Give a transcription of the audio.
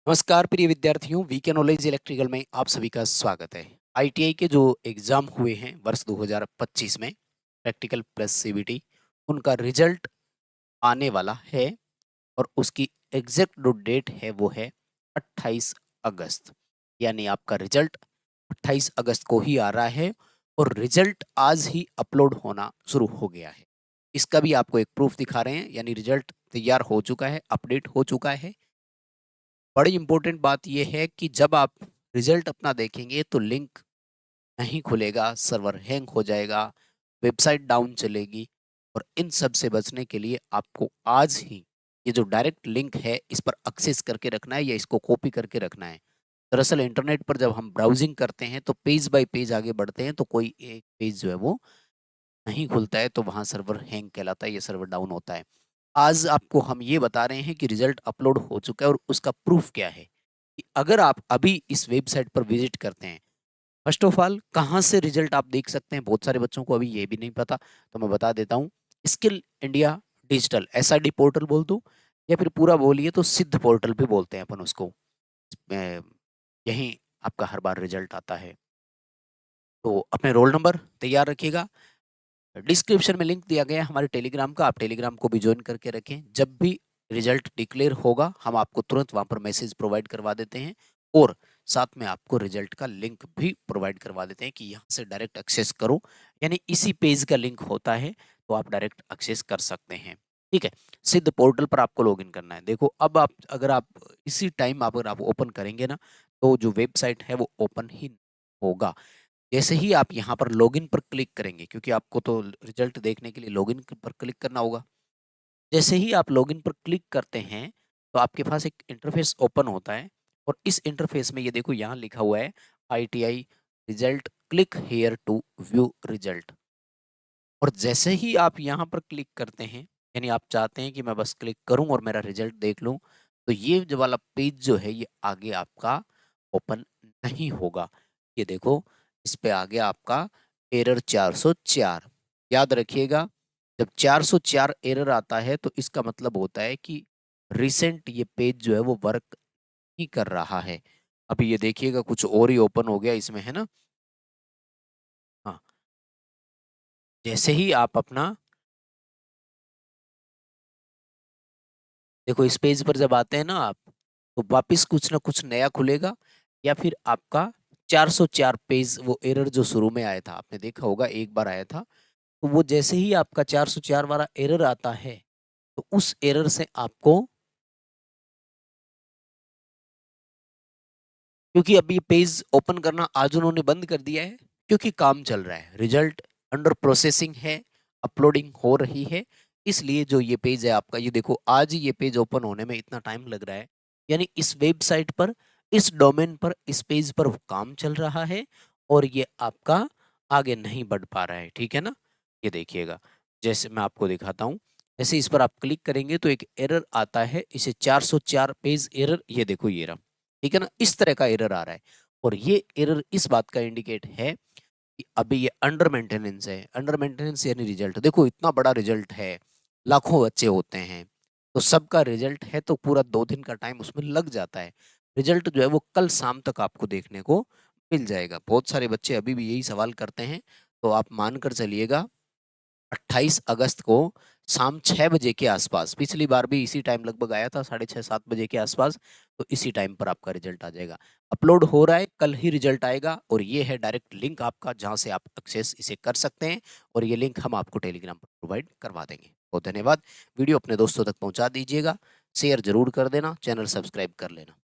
नमस्कार प्रिय विद्यार्थियों, वीके नॉलेज इलेक्ट्रिकल में आप सभी का स्वागत है। आईटीआई के जो एग्जाम हुए हैं वर्ष 2025 में, प्रैक्टिकल प्लस सीबीटी, उनका रिजल्ट आने वाला है और उसकी एग्जैक्ट जो डेट है वो है 28 अगस्त। यानी आपका रिजल्ट 28 अगस्त को ही आ रहा है और रिजल्ट आज ही अपलोड होना शुरू हो गया है। इसका भी आपको एक प्रूफ दिखा रहे हैं, यानी रिजल्ट तैयार हो चुका है, अपडेट हो चुका है। बड़ी इंपॉर्टेंट बात यह है कि जब आप रिजल्ट अपना देखेंगे तो लिंक नहीं खुलेगा, सर्वर हैंग हो जाएगा, वेबसाइट डाउन चलेगी। और इन सब से बचने के लिए आपको आज ही ये जो डायरेक्ट लिंक है इस पर एक्सेस करके रखना है या इसको कॉपी करके रखना है। दरअसल इंटरनेट पर जब हम ब्राउजिंग करते हैं तो पेज बाय पेज आगे बढ़ते हैं तो कोई एक पेज जो है वो नहीं खुलता है, तो वहाँ सर्वर हैंग कहलाता है, ये सर्वर डाउन होता है। आज आपको हम ये बता रहे हैं कि रिजल्ट अपलोड हो चुका है और उसका प्रूफ क्या है कि अगर आप अभी इस वेबसाइट पर विजिट करते हैं, फर्स्ट ऑफ ऑल कहाँ से रिजल्ट आप देख सकते हैं, बहुत सारे बच्चों को अभी ये भी नहीं पता, तो मैं बता देता हूँ। Skill India digital SID portal बोल दूँ या फिर पूरा बोलिए तो सिद्ध पोर्टल भी बोलते हैं अपन उसको। यहीं आपका हर बार रिजल्ट आता है। तो अपने रोल नंबर तैयार रखिएगा। डिस्क्रिप्शन में लिंक दिया गया है हमारे टेलीग्राम का, आप टेलीग्राम को भी ज्वाइन करके रखें। जब भी रिजल्ट डिक्लेयर होगा हम आपको तुरंत वहां पर मैसेज प्रोवाइड करवा देते हैं और साथ में आपको रिजल्ट का लिंक भी प्रोवाइड करवा देते हैं कि यहाँ से डायरेक्ट एक्सेस करो, यानी इसी पेज का लिंक होता है तो आप डायरेक्ट एक्सेस कर सकते हैं। ठीक है, सिद्ध पोर्टल पर आपको लॉगिन करना है। देखो अब आप अगर आप इसी टाइम अगर आप ओपन करेंगे ना तो जो वेबसाइट है वो ओपन ही होगा। जैसे ही आप यहाँ पर लॉगिन पर क्लिक करेंगे, क्योंकि आपको तो रिजल्ट देखने के लिए लॉगिन पर क्लिक करना होगा। जैसे ही आप लॉगिन पर क्लिक करते हैं तो आपके पास एक इंटरफेस ओपन होता है और इस इंटरफेस में ये देखो यहाँ लिखा हुआ है ITI result, click here to view result. और जैसे ही आप यहाँ पर क्लिक करते हैं, यानी आप चाहते हैं कि मैं बस क्लिक करूं और मेरा रिजल्ट देख लूं, तो ये जो वाला पेज जो है ये आगे आपका ओपन नहीं होगा। ये देखो इस पे आ गया आपका एरर 404। याद रखिएगा, जब 404 एरर आता है तो इसका मतलब होता है कि रिसेंट ये पेज जो है वो वर्क नहीं कर रहा है। अभी ये देखिएगा कुछ और ही ओपन हो गया इसमें, है ना। हाँ, जैसे ही आप अपना देखो इस पेज पर जब आते हैं ना आप, तो वापस कुछ ना कुछ नया खुलेगा या फिर आपका 404 पेज, वो एरर जो शुरू में आया था आपने देखा होगा एक बार आया था, तो वो जैसे ही आपका 404 वाला एरर आता है तो उस एरर से आपको, क्योंकि अभी पेज ओपन करना आज उन्होंने बंद कर दिया है क्योंकि काम चल रहा है, रिजल्ट अंडर प्रोसेसिंग है, अपलोडिंग हो रही है, इसलिए जो ये पेज है आपका, ये देखो आज ही ये पेज ओपन होने में इतना टाइम लग रहा है। यानी इस वेबसाइट पर, इस डोमेन पर, इस पेज पर काम चल रहा है और ये आपका आगे नहीं बढ़ पा रहा है। ठीक है ना, ये देखिएगा जैसे मैं आपको दिखाता हूँ। जैसे इस पर आप क्लिक करेंगे तो एक एरर आता है, इसे 404 पेज एरर, ये देखो ये रहा। ठीक है ना, इस तरह का एरर आ रहा है और ये एरर इस बात का इंडिकेट है कि अभी ये अंडर मेंटेनेंस है। अंडर मेंटेनेंस यानी रिजल्ट देखो इतना बड़ा रिजल्ट है, लाखों बच्चे होते हैं, तो सबका रिजल्ट है तो पूरा 2 दिन का टाइम उसमें लग जाता है। रिजल्ट जो है वो कल शाम तक आपको देखने को मिल जाएगा। बहुत सारे बच्चे अभी भी यही सवाल करते हैं, तो आप मानकर चलिएगा 28 अगस्त को शाम 6 बजे के आसपास, पिछली बार भी इसी टाइम लगभग आया था, 6:30-7 बजे के आसपास, तो इसी टाइम पर आपका रिजल्ट आ जाएगा। अपलोड हो रहा है, कल ही रिजल्ट आएगा और ये है डायरेक्ट लिंक आपका जहां से आप एक्सेस इसे कर सकते हैं और ये लिंक हम आपको टेलीग्राम पर प्रोवाइड करवा देंगे। बहुत धन्यवाद। वीडियो अपने दोस्तों तक पहुंचा दीजिएगा, शेयर जरूर कर देना, चैनल सब्सक्राइब कर लेना।